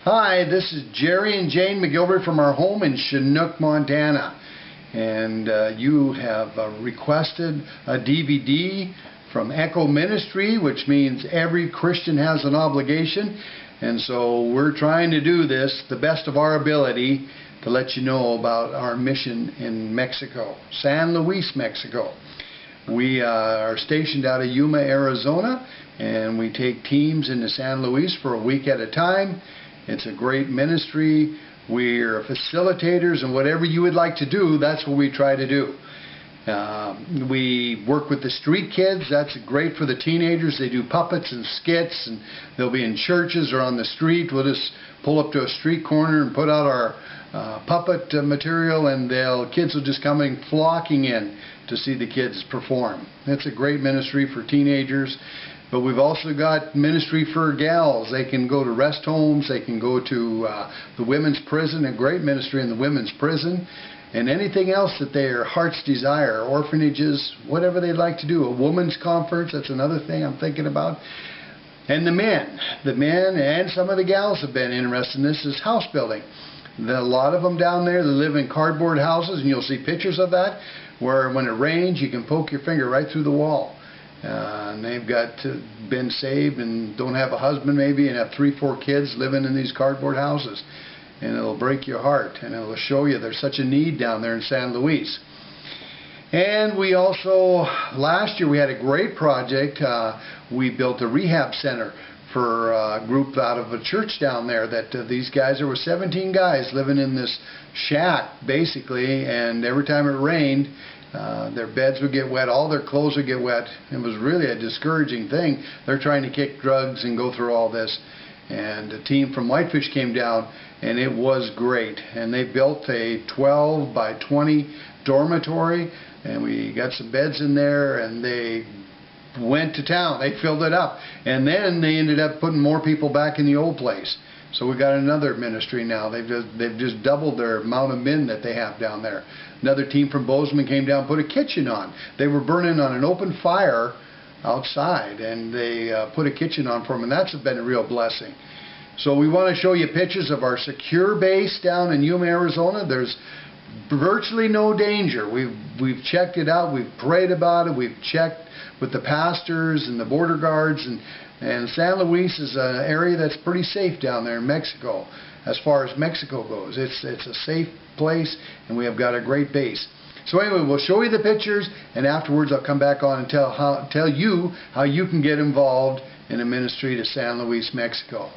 Hi, this is Jerry and Jane McGilvery from our home in Chinook, Montana. And you have requested a DVD from Echo Ministry, which means every Christian has an obligation. And so we're trying to do this the best of our ability to let you know about our mission in Mexico, San Luis, Mexico. We are stationed out of Yuma, Arizona, and we take teams into San Luis for a week at a time. It's a great ministry. We're facilitators, and whatever you would like to do, that's what we try to do. We work with the street kids. That's great for the teenagers. They do puppets and skits, and they'll be in churches or on the street. We'll just pull up to a street corner and put out our puppet material, and kids will just come in flocking in to see the kids perform. It's a great ministry for teenagers. But we've also got ministry for gals. They can go to rest homes. They can go to the women's prison, a great ministry in the women's prison, and anything else that their hearts desire, orphanages, whatever they'd like to do. A women's conference, that's another thing I'm thinking about. And the men and some of the gals have been interested in this, is house building. A lot of them down there, they live in cardboard houses, and you'll see pictures of that, where when it rains, you can poke your finger right through the wall. And they've been saved and don't have a husband maybe, and have 3-4 kids living in these cardboard houses. And it'll break your heart, and it'll show you there's such a need down there in San Luis. And we also, last year we had a great project. We built a rehab center for a group out of a church down there. There were 17 guys living in this shack basically, and every time it rained, their beds would get wet, all their clothes would get wet. It was really a discouraging thing. They're trying to kick drugs and go through all this. And a team from Whitefish came down, and it was great. And they built a 12 by 20 dormitory, and we got some beds in there, and they went to town. They filled it up. And then they ended up putting more people back in the old place. So we got another ministry now. They've just doubled their amount of men that they have down there. Another team from Bozeman came down, put a kitchen on. They were burning on an open fire outside, and they put a kitchen on for them, and that's been a real blessing. So we want to show you pictures of our secure base down in Yuma, Arizona. There's virtually no danger. We've checked it out. We've prayed about it. We've checked with the pastors and the border guards, and San Luis is an area that's pretty safe down there in Mexico. As far as Mexico goes, it's a safe place, and we have got a great base. So anyway, we'll show you the pictures, and afterwards I'll come back on and tell you how you can get involved in a ministry to San Luis, Mexico.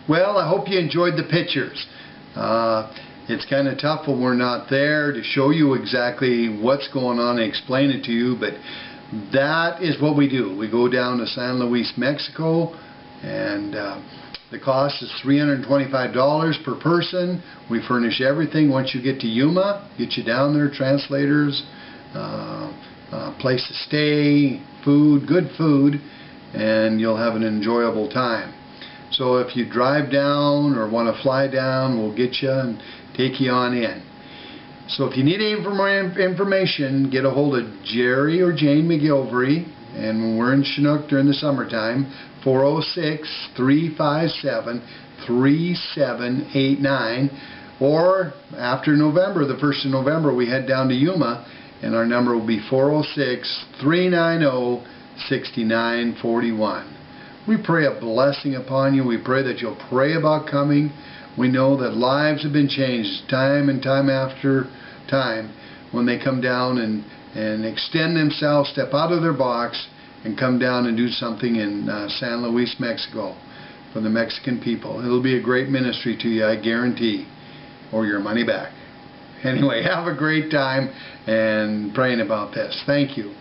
Well, I hope you enjoyed the pictures. It's kind of tough when we're not there to show you exactly what's going on and explain it to you, but that is what we do. We go down to San Luis, Mexico, and the cost is $325 per person. We furnish everything. Once you get to Yuma, get you down there, translators, place to stay, food, good food, and you'll have an enjoyable time. So if you drive down or want to fly down, we'll get you and take you on in. So if you need any information, get a hold of Jerry or Jane McGilvery, and when we're in Chinook during the summertime, 406-357-3789, or after November, the 1st of November, we head down to Yuma, and our number will be 406-390-6941. We pray a blessing upon you. We pray that you'll pray about coming. We know that lives have been changed time and time after time when they come down and extend themselves, step out of their box, and come down and do something in San Luis, Mexico for the Mexican people. It'll be a great ministry to you, I guarantee, or your money back. Anyway, have a great time and praying about this. Thank you.